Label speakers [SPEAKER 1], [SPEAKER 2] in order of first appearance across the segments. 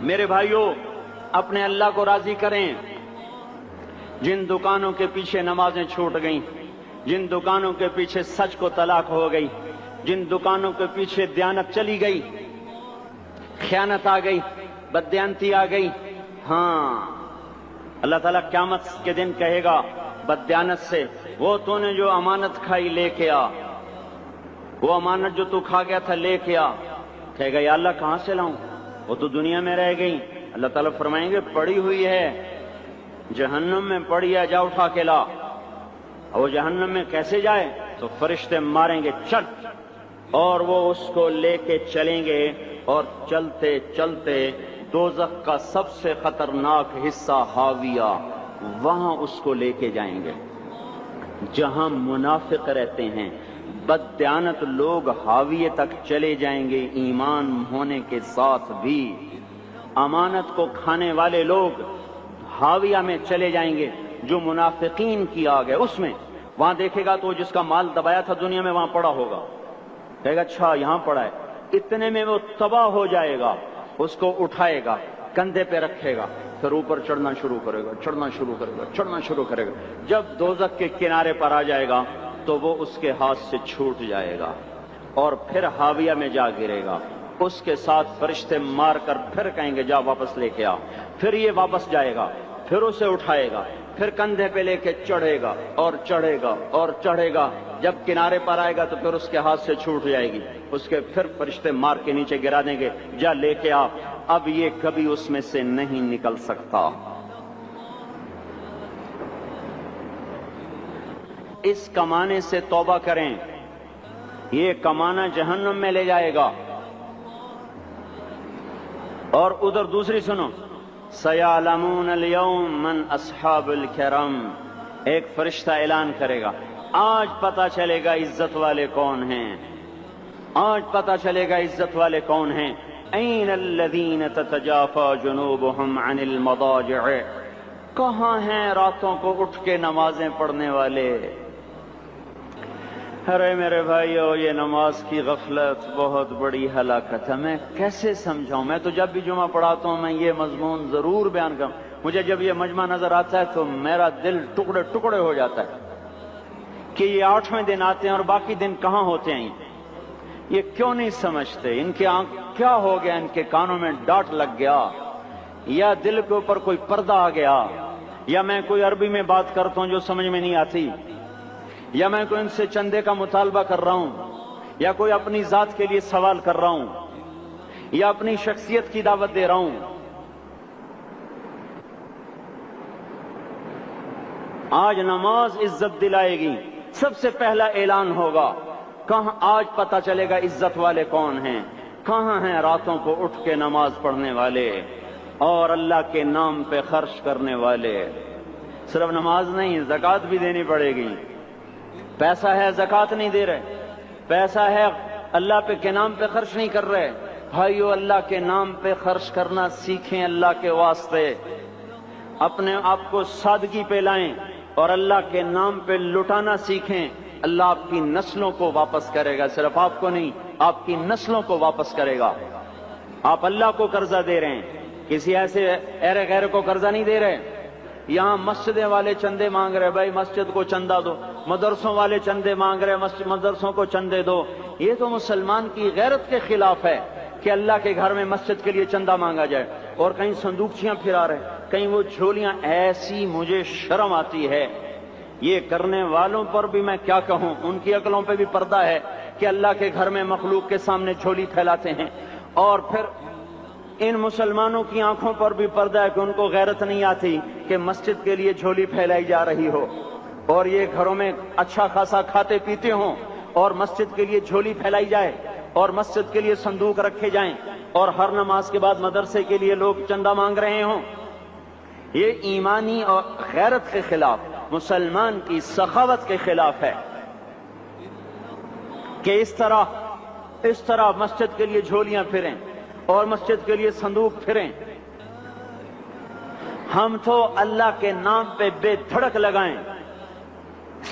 [SPEAKER 1] میرے بھائیوں، اپنے اللہ کو راضی کریں۔ جن دکانوں کے پیچھے نمازیں چھوٹ گئیں، جن دکانوں کے پیچھے سچ کو طلاق ہو گئی، جن دکانوں کے پیچھے دیانت چلی گئی، خیانت آ گئی، بددیانتی آ گئی، ہاں اللہ تعالیٰ قیامت کے دن کہے گا بددیانت سے، وہ تو نے جو امانت کھائی لے کے آ، وہ امانت جو تو کھا گیا تھا لے کے آ۔ کہے گا یا اللہ کہاں سے لاؤں، وہ تو دنیا میں رہ گئی۔ اللہ تعالیٰ فرمائیں گے پڑی ہوئی ہے جہنم میں، پڑی ہے، جا اٹھا کے لا۔ اور وہ جہنم میں کیسے جائے؟ تو فرشتے ماریں گے چل، اور وہ اس کو لے کے چلیں گے، اور چلتے چلتے دوزخ کا سب سے خطرناک حصہ حاویہ، وہاں اس کو لے کے جائیں گے جہاں منافق رہتے ہیں۔ بددیانت لوگ حاویہ تک چلے جائیں گے ایمان ہونے کے ساتھ بھی۔ امانت کو کھانے والے لوگ حاویہ میں چلے جائیں گے، جو منافقین کی آگ ہے اس میں۔ وہاں دیکھے گا تو جس کا مال دبایا تھا دنیا میں وہاں پڑا ہوگا، کہے گا اچھا یہاں پڑا ہے، اتنے میں وہ تباہ ہو جائے گا، اس کو اٹھائے گا، کندھے پہ رکھے گا، پھر اوپر چڑھنا شروع کرے گا، چڑھنا شروع کرے گا، چڑھنا شروع کرے گا۔ جب دوزخ کے کنارے پر آ جائے گا تو وہ اس کے ہاتھ سے چھوٹ جائے گا اور پھر حاویہ میں جا گرے گا۔ اس کے ساتھ فرشتے مار کر پھر کہیں گے جا واپس لے کے آ۔ پھر یہ واپس جائے گا، پھر اسے اٹھائے گا، پھر کندھے پہ لے کے چڑھے گا اور چڑھے گا اور چڑھے گا۔ جب کنارے پر آئے گا تو پھر اس کے ہاتھ سے چھوٹ جائے گی، اس کے پھر فرشتے مار کے نیچے گرا دیں گے، جا لے کے آ۔ اب یہ کبھی اس میں سے نہیں نکل سکتا۔ اس کمانے سے توبہ کریں، یہ کمانا جہنم میں لے جائے گا۔ اور ادھر دوسری سنو، سَيَعْلَمُونَ الْيَوْمَ مَنْ أَصْحَابُ الْكِرَامِ، ایک فرشتہ اعلان کرے گا آج پتہ چلے گا عزت والے کون ہیں، آج پتہ چلے گا عزت والے کون ہیں۔ أَيْنَ الَّذِينَ تَتَجَافَى جُنُوبُهُمْ عَنِ الْمَضَاجِعِ، کہاں ہیں راتوں کو اٹھ کے نمازیں پڑھنے والے؟ ارے میرے بھائیو، یہ نماز کی غفلت بہت بڑی ہلاکت ہے۔ میں کیسے سمجھاؤں؟ میں تو جب بھی جمعہ پڑھاتا ہوں میں یہ مضمون ضرور بیان کروں، مجھے جب یہ مجمع نظر آتا ہے تو میرا دل ٹکڑے ٹکڑے ہو جاتا ہے کہ یہ 8ویں دن آتے ہیں اور باقی دن کہاں ہوتے ہیں؟ یہ کیوں نہیں سمجھتے؟ ان کے آنکھ کیا ہو گیا؟ ان کے کانوں میں ڈاٹ لگ گیا، یا دل کے اوپر کوئی پردہ آ گیا، یا میں کوئی عربی میں بات کرتا ہوں جو سمجھ میں نہیں آتی، یا میں کوئی ان سے چندے کا مطالبہ کر رہا ہوں، یا کوئی اپنی ذات کے لیے سوال کر رہا ہوں، یا اپنی شخصیت کی دعوت دے رہا ہوں۔ آج نماز عزت دلائے گی، سب سے پہلا اعلان ہوگا، کہاں آج پتہ چلے گا عزت والے کون ہیں، کہاں ہیں راتوں کو اٹھ کے نماز پڑھنے والے اور اللہ کے نام پہ خرچ کرنے والے۔ صرف نماز نہیں، زکوٰۃ بھی دینی پڑے گی۔ پیسہ ہے زکوٰۃ نہیں دے رہے، پیسہ ہے اللہ کے نام پہ خرچ نہیں کر رہے۔ بھائیو، اللہ کے نام پہ خرچ کرنا سیکھیں، اللہ کے واسطے اپنے آپ کو سادگی پہ لائیں اور اللہ کے نام پہ لٹانا سیکھیں۔ اللہ آپ کی نسلوں کو واپس کرے گا، صرف آپ کو نہیں، آپ کی نسلوں کو واپس کرے گا۔ آپ اللہ کو قرضہ دے رہے ہیں، کسی ایسے ایرے غیر کو قرضہ نہیں دے رہے۔ یہاں مسجدیں والے چندے مانگ رہے، بھائی مسجد کو چندہ دو، مدرسوں والے چندے مانگ رہے، مدرسوں کو چندے دو۔ یہ تو مسلمان کی غیرت کے خلاف ہے کہ اللہ کے گھر میں مسجد کے لیے چندہ مانگا جائے، اور کہیں صندوقچیاں پھرا رہے، کہیں وہ جھولیاں۔ ایسی مجھے شرم آتی ہے، یہ کرنے والوں پر بھی میں کیا کہوں، ان کی عقلوں پہ بھی پردہ ہے کہ اللہ کے گھر میں مخلوق کے سامنے جھولی پھیلاتے ہیں، اور پھر ان مسلمانوں کی آنکھوں پر بھی پردہ ہے کہ ان کو غیرت نہیں آتی کہ مسجد کے لیے جھولی پھیلائی جا رہی ہو، اور یہ گھروں میں اچھا خاصا کھاتے پیتے ہوں اور مسجد کے لیے جھولی پھیلائی جائے اور مسجد کے لیے صندوق رکھے جائیں، اور ہر نماز کے بعد مدرسے کے لیے لوگ چندہ مانگ رہے ہوں۔ یہ ایمانی اور غیرت کے خلاف، مسلمان کی سخاوت کے خلاف ہے کہ اس طرح مسجد کے لیے جھولیاں پھریں اور مسجد کے لیے صندوق پھریں۔ ہم تو اللہ کے نام پہ بے دھڑک لگائیں،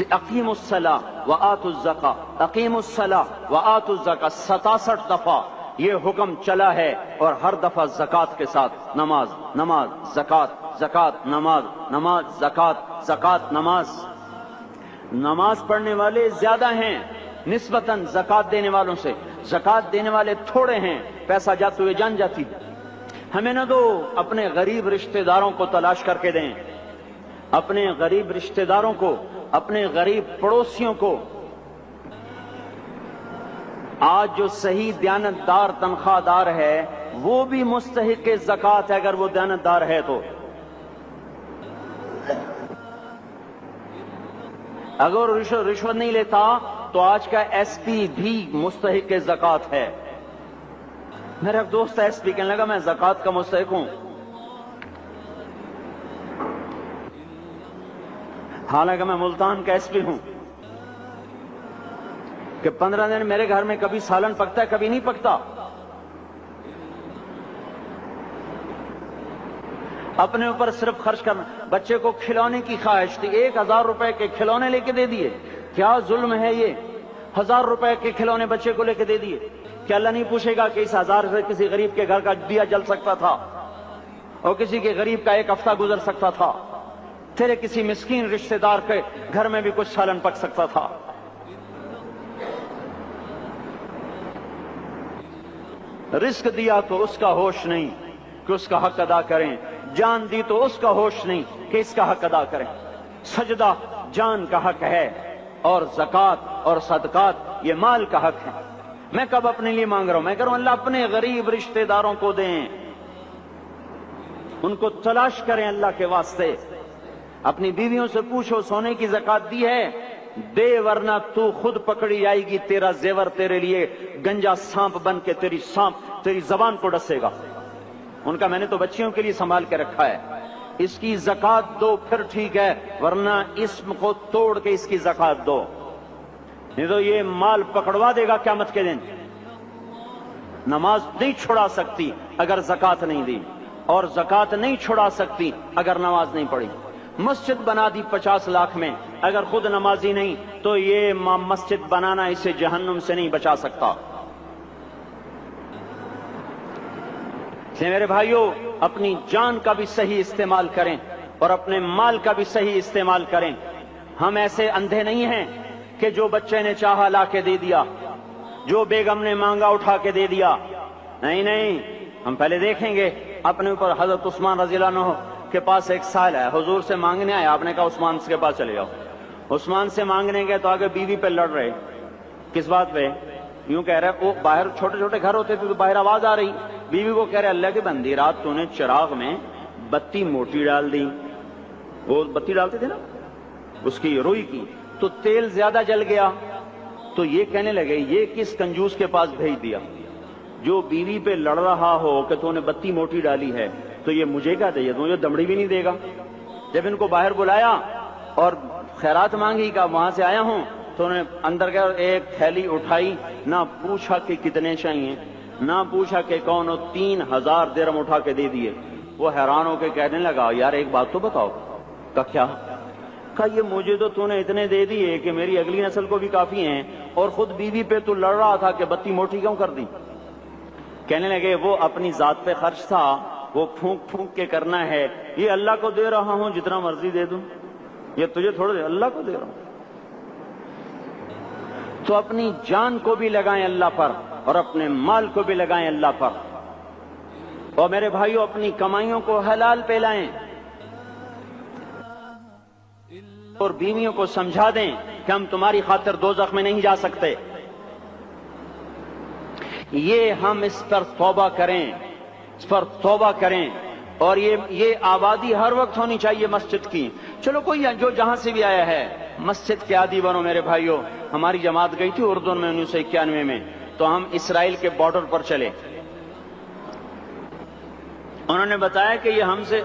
[SPEAKER 1] اقیموا الصلاۃ وآتوا الزکاۃ، اقیموا الصلاۃ وآتوا الزکاۃ 67 دفعہ یہ حکم چلا ہے، اور ہر دفعہ زکوٰۃ کے ساتھ نماز، نماز، زکوٰۃ، زکوٰۃ، نماز، نماز، زکوٰۃ، زکوٰۃ، نماز۔ نماز پڑھنے والے زیادہ ہیں نسبتاً زکوٰۃ دینے والوں سے، زکوٰۃ دینے والے تھوڑے ہیں، پیسہ جاتے ہوئے جان جاتی ہے۔ ہمیں نہ دو، اپنے غریب رشتہ داروں کو تلاش کر کے دیں، اپنے غریب رشتہ داروں کو، اپنے غریب پڑوسیوں کو۔ آج جو صحیح دیانتدار تنخواہ دار ہے وہ بھی مستحق زکوٰۃ ہے، اگر وہ دیانتدار ہے تو۔ اگر رشوت نہیں لیتا تو آج کا ایس پی بھی مستحق زکوٰۃ ہے۔ میرا ایک دوست ایس پی کہنے لگا میں زکوٰۃ کا مستحق ہوں، حالانکہ میں ملتان کا ایس پی ہوں، کہ 15 دن میرے گھر میں کبھی سالن پکتا ہے، کبھی نہیں پکتا۔ اپنے اوپر صرف خرچ کرنا۔ بچے کو کھلونے کی خواہش تھی، 1000 روپے کے کھلونے لے کے دے دیے۔ کیا ظلم ہے یہ، 1000 روپے کے کھلونے بچے کو لے کے دے دیے۔ کیا اللہ نہیں پوچھے گا کہ اس 1000 سے کسی غریب کے گھر کا دیا جل سکتا تھا، اور کسی کے غریب کا ایک ہفتہ گزر سکتا تھا، تیرے کسی مسکین رشتہ دار کے گھر میں بھی کچھ سالن پک سکتا تھا۔ رزق دیا تو اس کا ہوش نہیں کہ اس کا حق ادا کریں، جان دی تو اس کا ہوش نہیں کہ اس کا حق ادا کریں۔ سجدہ جان کا حق ہے، اور زکوٰۃ اور صدقات یہ مال کا حق ہے۔ میں کب اپنے لیے مانگ رہا ہوں؟ میں کہہ رہا ہوں اللہ اپنے غریب رشتہ داروں کو دیں، ان کو تلاش کریں اللہ کے واسطے۔ اپنی بیویوں سے پوچھو سونے کی زکوٰۃ دی ہے؟ دے، ورنہ تو خود پکڑی جائے گی، تیرا زیور تیرے لیے گنجا سانپ بن کے تیری زبان کو ڈسے گا۔ ان کا میں نے تو بچیوں کے لیے سنبھال کے رکھا ہے، اس کی زکوٰۃ دو پھر ٹھیک ہے، ورنہ اسم کو توڑ کے اس کی زکوٰۃ دو، نہیں تو یہ مال پکڑوا دے گا قیامت کے دن۔ نماز نہیں چھڑا سکتی اگر زکوٰۃ نہیں دی، اور زکوٰۃ نہیں چھڑا سکتی اگر نماز نہیں پڑھی۔ مسجد بنا دی 50 لاکھ میں، اگر خود نمازی نہیں تو یہ مسجد بنانا اسے جہنم سے نہیں بچا سکتا۔ میرے بھائیوں، اپنی جان کا بھی صحیح استعمال کریں اور اپنے مال کا بھی صحیح استعمال کریں۔ ہم ایسے اندھے نہیں ہیں کہ جو بچے نے چاہا لا کے دے دیا، جو بیگم نے مانگا اٹھا کے دے دیا۔ نہیں نہیں، ہم پہلے دیکھیں گے۔ اپنے اوپر حضرت عثمان رضی اللہ عنہ کے پاس ایک سائل ہے، حضور سے مانگنے آیا، آپ نے کہا عثمان کے پاس چلے جاؤ۔ عثمان سے مانگنے گئے تو آگے بیوی پہ لڑ رہے۔ کس بات پہ؟ یوں کہہ رہے، وہ باہر چھوٹے چھوٹے گھر ہوتے تھے تو باہر آواز آ رہی، بیوی کو کہہ رہے اللہ کے بندی رات تو نے چراغ میں بتی موٹی ڈال دی، وہ بتی ڈالتے تھے نا اس کی روئی کی، تو تیل زیادہ جل گیا۔ تو یہ کہنے لگے یہ کس کنجوس کے پاس بھیج دیا؟ جو بیوی پہ لڑ رہا ہو کہ تو نے بتی موٹی ڈالی ہے تو یہ مجھے کیا دے گا؟ مجھے دمڑی بھی نہیں دے گا۔ جب ان کو باہر بلایا اور خیرات مانگی کہ وہاں سے آیا ہوں، تو انہوں نے اندر گیا، ایک تھیلی اٹھائی، نہ پوچھا کہ کتنے چاہیے، نہ پوچھا کہ کون ہو، 3000 درہم اٹھا کے دے دیے۔ وہ حیران ہو کے کہنے لگا یار ایک بات تو بتاؤ۔ کہا کیا؟ کہا یہ مجھے تو نے اتنے دے دیے کہ میری اگلی نسل کو بھی کافی ہیں، اور خود بیوی پہ تو لڑ رہا تھا کہ بتی موٹی کیوں کر دی؟ کہنے لگے وہ اپنی ذات پہ خرچ تھا، وہ پھونک پھونک کے کرنا ہے، یہ اللہ کو دے رہا ہوں جتنا مرضی دے دوں، یہ تجھے تھوڑا دے، اللہ کو دے رہا ہوں۔ تو اپنی جان کو بھی لگائیں اللہ پر اور اپنے مال کو بھی لگائیں اللہ پر، اور میرے بھائیوں اپنی کمائیوں کو حلال پہ لائیں، اور بیویوں کو سمجھا دیں کہ ہم تمہاری خاطر دوزخ میں نہیں جا سکتے۔ یہ ہم اس پر توبہ کریں، اس پر توبہ کریں، اور یہ آبادی ہر وقت ہونی چاہیے مسجد کی۔ چلو کوئی جو جہاں سے بھی آیا ہے مسجد کے عادی بنو میرے بھائیوں۔ ہماری جماعت گئی تھی اردن میں 1991 میں، تو ہم اسرائیل کے بارڈر پر چلے۔ انہوں نے بتایا کہ یہ ہم سے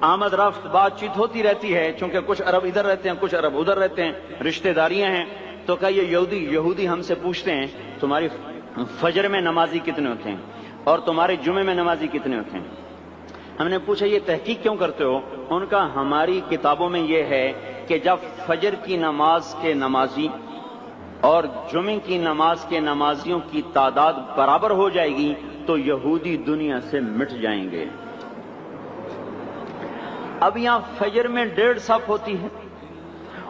[SPEAKER 1] آمد رفت بات چیت ہوتی رہتی ہے، چونکہ کچھ عرب ادھر رہتے ہیں کچھ عرب ادھر رہتے ہیں، رشتہ داریاں ہیں۔ تو کہا یہ یہودی ہم سے پوچھتے ہیں تمہاری فجر میں نمازی کتنے ہوتے ہیں اور تمہارے جمعے میں نمازی کتنے ہوتے ہیں؟ ہم نے پوچھا یہ تحقیق کیوں کرتے ہو؟ ان کا ہماری کتابوں میں یہ ہے کہ جب فجر کی نماز کے نمازی اور جمعے کی نماز کے نمازیوں کی تعداد برابر ہو جائے گی تو یہودی دنیا سے مٹ جائیں گے۔ اب یہاں فجر میں 1.5 صف ہوتی ہے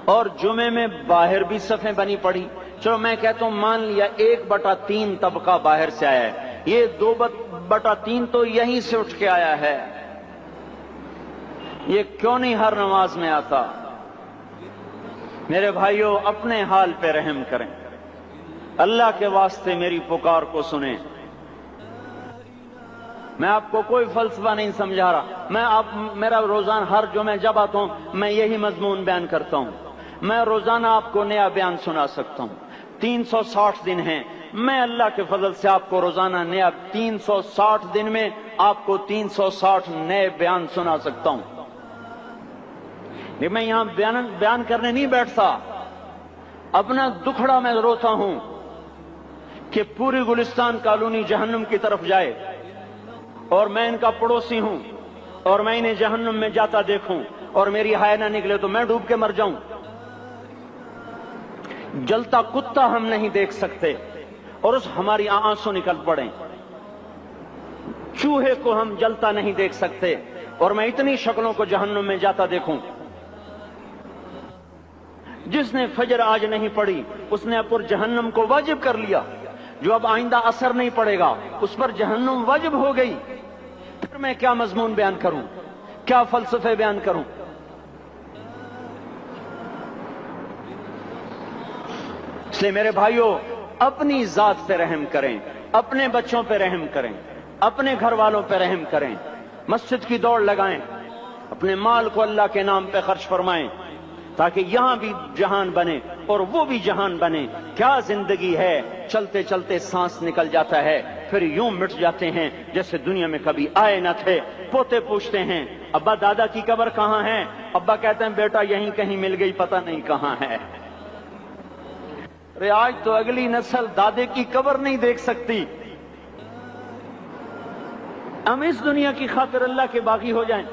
[SPEAKER 1] اور جمعے میں باہر بھی صفیں بنی پڑی، چلو میں کہتا ہوں مان لیا 1/3 طبقہ باہر سے آیا ہے، یہ 2/3 تو یہیں سے اٹھ کے آیا ہے، یہ کیوں نہیں ہر نماز میں آتا؟ میرے بھائیوں اپنے حال پہ رحم کریں، اللہ کے واسطے میری پکار کو سنیں۔ میں آپ کو کوئی فلسفہ نہیں سمجھا رہا، میرا روزانہ ہر جمعہ جب آتا ہوں میں یہی مضمون بیان کرتا ہوں، میں روزانہ آپ کو نیا بیان سنا سکتا ہوں۔ 360 دن ہیں، میں اللہ کے فضل سے آپ کو روزانہ نیا 360 دن میں آپ کو 360 نئے بیان سنا سکتا ہوں۔ میں یہاں بیان کرنے نہیں بیٹھتا، اپنا دکھڑا میں روتا ہوں کہ پوری گلستان کالونی جہنم کی طرف جائے اور میں ان کا پڑوسی ہوں اور میں انہیں جہنم میں جاتا دیکھوں اور میری ہائے نہ نکلے تو میں ڈوب کے مر جاؤں۔ جلتا کتا ہم نہیں دیکھ سکتے اور اس ہماری آنسو نکل پڑیں، چوہے کو ہم جلتا نہیں دیکھ سکتے اور میں اتنی شکلوں کو جہنم میں جاتا دیکھوں۔ جس نے فجر آج نہیں پڑھی اس نے پر جہنم کو واجب کر لیا، جو اب آئندہ اثر نہیں پڑے گا اس پر جہنم واجب ہو گئی۔ پھر میں کیا مضمون بیان کروں، کیا فلسفے بیان کروں؟ اس لیے میرے بھائیوں اپنی ذات پہ رحم کریں، اپنے بچوں پہ رحم کریں، اپنے گھر والوں پہ رحم کریں، مسجد کی دوڑ لگائیں، اپنے مال کو اللہ کے نام پہ خرچ فرمائیں تاکہ یہاں بھی جہان بنے اور وہ بھی جہان بنے۔ کیا زندگی ہے، چلتے چلتے سانس نکل جاتا ہے پھر یوں مٹ جاتے ہیں جیسے دنیا میں کبھی آئے نہ تھے۔ پوتے پوچھتے ہیں ابا دادا کی قبر کہاں ہے؟ ابا کہتے ہیں بیٹا یہیں کہیں مل گئی، پتہ نہیں کہاں ہے۔ ارے آج تو اگلی نسل دادے کی قبر نہیں دیکھ سکتی، ہم اس دنیا کی خاطر اللہ کے باغی ہو جائیں۔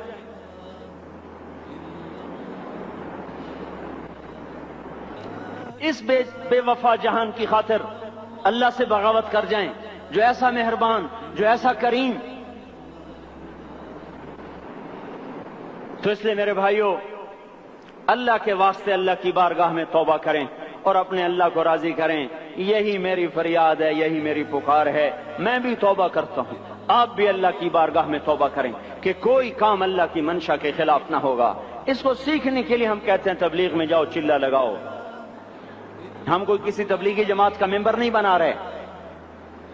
[SPEAKER 1] اس بے وفا جہان کی خاطر اللہ سے بغاوت کر جائیں جو ایسا مہربان، جو ایسا کریم۔ تو اس لیے میرے بھائیوں اللہ کے واسطے اللہ کی بارگاہ میں توبہ کریں اور اپنے اللہ کو راضی کریں۔ یہی میری فریاد ہے، یہی میری پکار ہے، میں بھی توبہ کرتا ہوں، آپ بھی اللہ کی بارگاہ میں توبہ کریں کہ کوئی کام اللہ کی منشا کے خلاف نہ ہوگا۔ اس کو سیکھنے کے لیے ہم کہتے ہیں تبلیغ میں جاؤ چلہ لگاؤ، ہم کوئی کسی تبلیغی جماعت کا ممبر نہیں بنا رہے،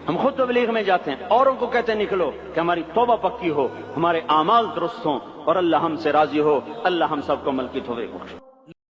[SPEAKER 1] ہم خود تبلیغ میں جاتے ہیں، اوروں کو کہتے ہیں نکلو کہ ہماری توبہ پکی ہو، ہمارے اعمال درست ہوں اور اللہ ہم سے راضی ہو۔ اللہ ہم سب کو عمل کی توفیق بخشے۔